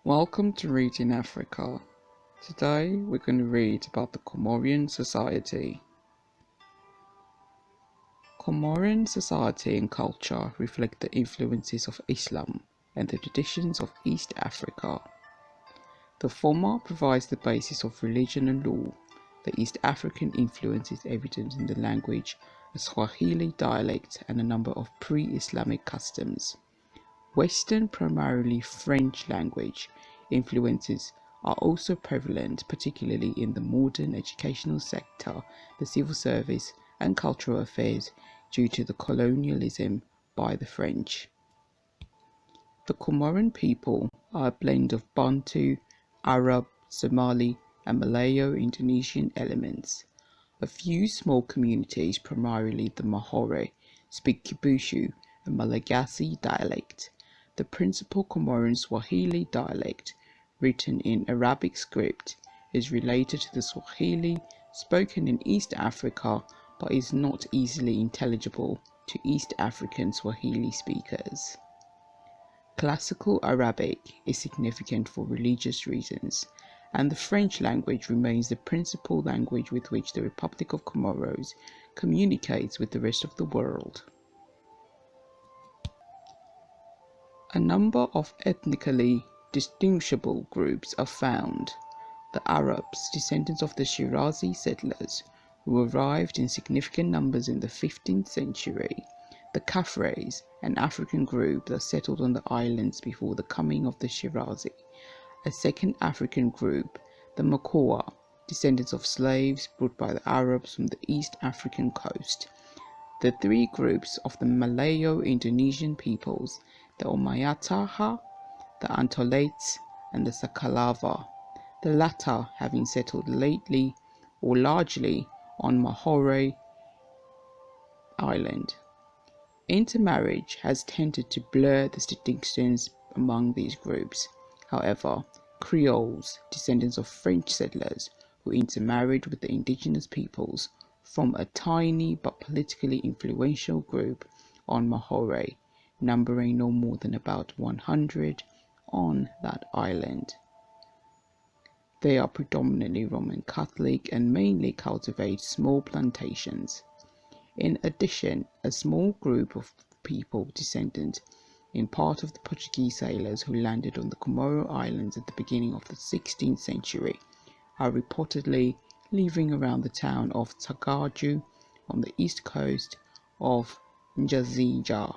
Welcome to Reading Africa. Today we're going to read about the Comorian Society. Comorian society and culture reflect the influences of Islam and the traditions of East Africa. The former provides the basis of religion and law. The East African influence is evident in the language, a Swahili dialect, and a number of pre-Islamic customs. Western, primarily French language, influences are also prevalent, particularly in the modern educational sector, the civil service, and cultural affairs due to the colonialism by the French. The Comoran people are a blend of Bantu, Arab, Somali, and Malayo-Indonesian elements. A few small communities, primarily the Mahore, speak Kibushu, a Malagasy dialect. The principal Comoran Swahili dialect, written in Arabic script, is related to the Swahili spoken in East Africa but is not easily intelligible to East African Swahili speakers. Classical Arabic is significant for religious reasons, and the French language remains the principal language with which the Republic of Comoros communicates with the rest of the world. A number of ethnically distinguishable groups are found. The Arabs, descendants of the Shirazi settlers, who arrived in significant numbers in the 15th century. The Kafres, an African group that settled on the islands before the coming of the Shirazi. A second African group, the Makoa, descendants of slaves brought by the Arabs from the East African coast. The three groups of the Malayo-Indonesian peoples, the Omayataha, the Antolates, and the Sakalava, the latter having settled lately or largely on Mahore Island. Intermarriage has tended to blur the distinctions among these groups. However, Creoles, descendants of French settlers who intermarried with the indigenous peoples, form a tiny but politically influential group on Mahore, numbering no more than about 100 on that island. They are predominantly Roman Catholic and mainly cultivate small plantations. In addition, a small group of people descendant in part of the Portuguese sailors who landed on the Comoro Islands at the beginning of the 16th century are reportedly living around the town of Tagaju on the east coast of Njazija.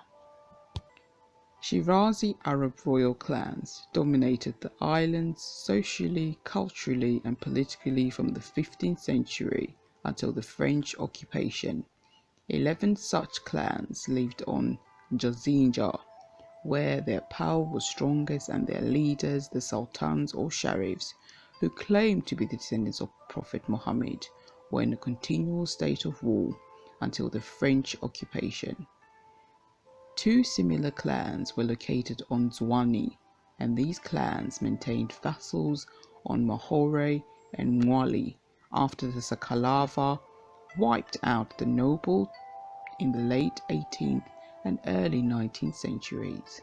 Shirazi Arab royal clans dominated the islands socially, culturally, and politically from the 15th century until the French occupation. 11 such clans lived on Njazija, where their power was strongest, and their leaders, the sultans or sharifs, who claimed to be the descendants of Prophet Muhammad, were in a continual state of war until the French occupation. Two similar clans were located on Zwani, and these clans maintained vassals on Mahore and Mwali after the Sakalava wiped out the noble in the late 18th and early 19th centuries.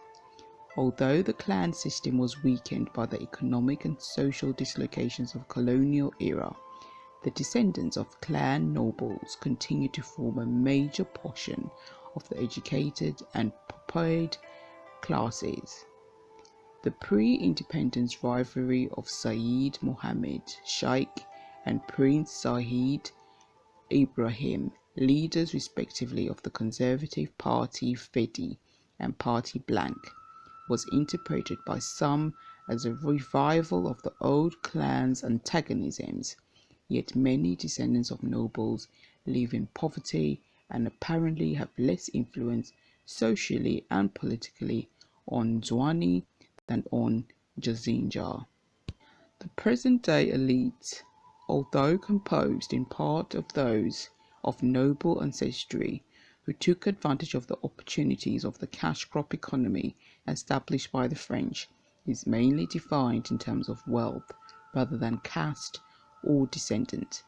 Although the clan system was weakened by the economic and social dislocations of colonial era, the descendants of clan nobles continued to form a major portion of the educated and paid classes. The pre-independence rivalry of Sayyid Mohammed Sheikh and Prince Said Ibrahim, leaders respectively of the Conservative Party Fedi and Party Blank, was interpreted by some as a revival of the old clan's antagonisms, yet many descendants of nobles live in poverty and apparently have less influence socially and politically on Zwani than on Jazinja. The present-day elite, although composed in part of those of noble ancestry who took advantage of the opportunities of the cash crop economy established by the French, is mainly defined in terms of wealth rather than caste or descendant.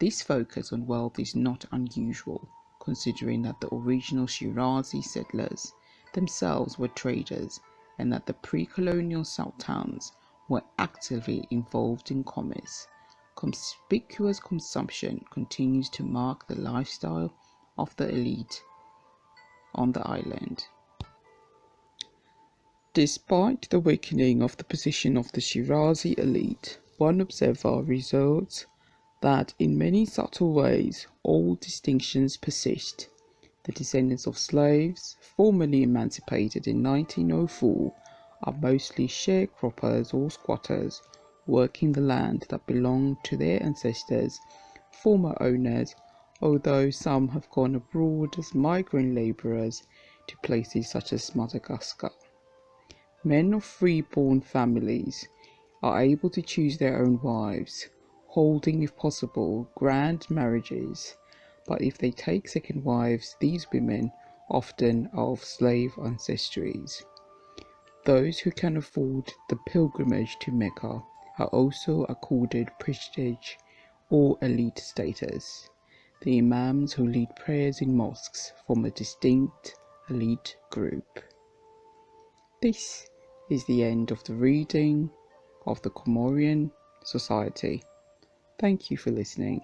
This focus on wealth is not unusual, considering that the original Shirazi settlers themselves were traders and that the pre-colonial sultans were actively involved in commerce. Conspicuous consumption continues to mark the lifestyle of the elite on the island. Despite the weakening of the position of the Shirazi elite, one observer resorts that in many subtle ways old distinctions persist. The descendants of slaves, formerly emancipated in 1904, are mostly sharecroppers or squatters, working the land that belonged to their ancestors' former owners, although some have gone abroad as migrant labourers to places such as Madagascar. Men of free-born families are able to choose their own wives, holding, if possible, grand marriages, but if they take second wives, these women often are of slave ancestries. Those who can afford the pilgrimage to Mecca are also accorded prestige or elite status. The imams who lead prayers in mosques form a distinct elite group. This is the end of the reading of the Comorian Society. Thank you for listening.